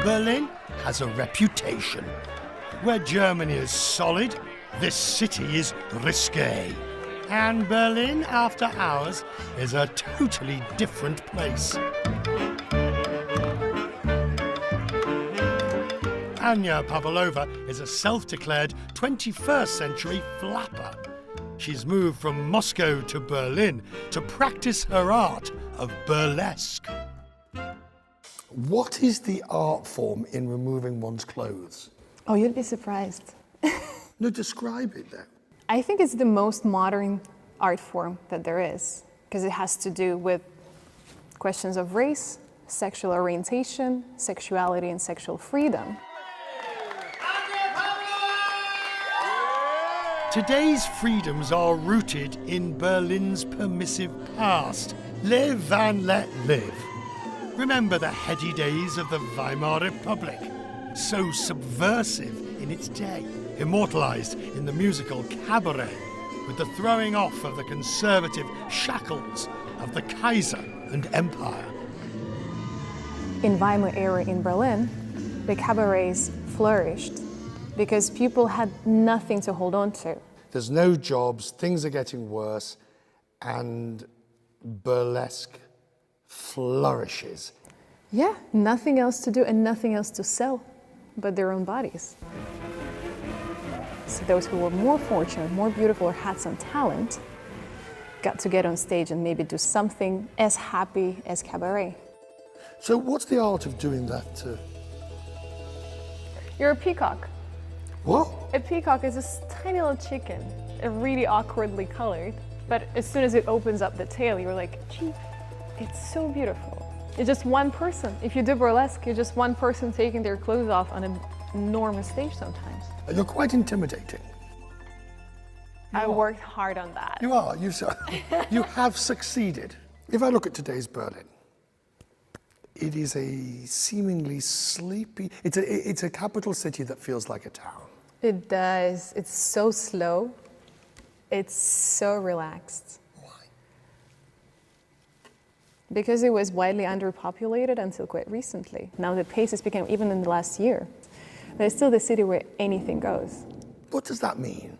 Berlin has a reputation. Where Germany is solid, this city is risque. And Berlin, after hours, is a totally different place. Anya Pavlova is a self-declared 21st century flapper. She's moved from Moscow to Berlin to practice her art of burlesque. What is the art form in removing one's clothes? Oh, you'd be surprised. No, describe it then. I think it's the most modern art form that there is, because it has to do with questions of race, sexual orientation, sexuality, and sexual freedom. Today's freedoms are rooted in Berlin's permissive past. Live and let live. Remember the heady days of the Weimar Republic, so subversive in its day, immortalized in the musical Cabaret, with the throwing off of the conservative shackles of the Kaiser and Empire. In Weimar era in Berlin, the cabarets flourished because people had nothing to hold on to. There's no jobs, things are getting worse, and burlesque flourishes. Yeah, nothing else to do and nothing else to sell but their own bodies. So those who were more fortunate, more beautiful, or had some talent got to get on stage and maybe do something as happy as cabaret. So what's the art of doing that? You're a peacock. What? A peacock is this tiny little chicken, really awkwardly colored, but as soon as it opens up the tail, you're like, gee, it's so beautiful. It's just one person. If you do burlesque, you're just one person taking their clothes off on an enormous stage sometimes. You're quite intimidating. I worked hard on that. You are. You have succeeded. If I look at today's Berlin, it is a seemingly sleepy, it's a capital city that feels like a town. It does. It's so slow. It's so relaxed. Why? Because it was widely underpopulated until quite recently. Now the pace has become, even in the last year, but it's still the city where anything goes. What does that mean?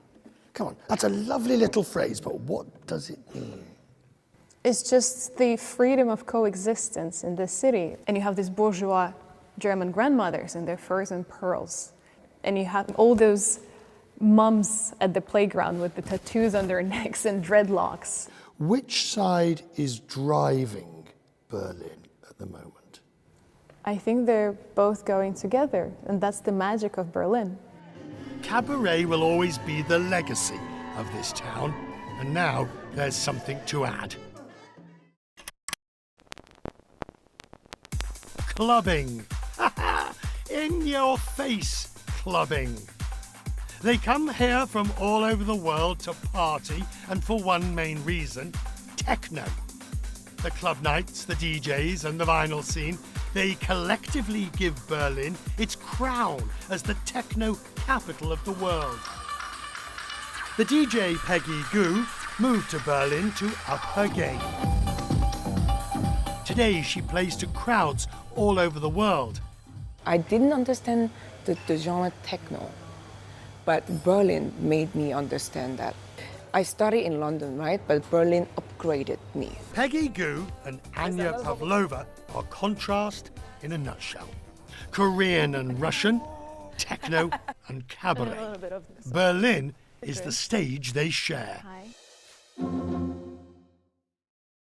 Come on, that's a lovely little phrase, but what does it mean? It's just the freedom of coexistence in the city. And you have these bourgeois German grandmothers in their furs and pearls. And you have all those mums at the playground with the tattoos on their necks and dreadlocks. Which side is driving Berlin at the moment? I think they're both going together, and that's the magic of Berlin. Cabaret will always be the legacy of this town, and now there's something to add. Clubbing. In your face clubbing. They come here from all over the world to party, and for one main reason, techno. The club nights, the DJs and the vinyl scene, they collectively give Berlin its crown as the techno capital of the world. The DJ Peggy Gou moved to Berlin to up her game. Today she plays to crowds all over the world. I didn't understand the genre techno, but Berlin made me understand that. I studied in London, right? But Berlin upgraded me. Peggy Gou and Anya Pavlova are contrast in a nutshell. Korean and Russian, techno and cabaret. Berlin is the stage they share.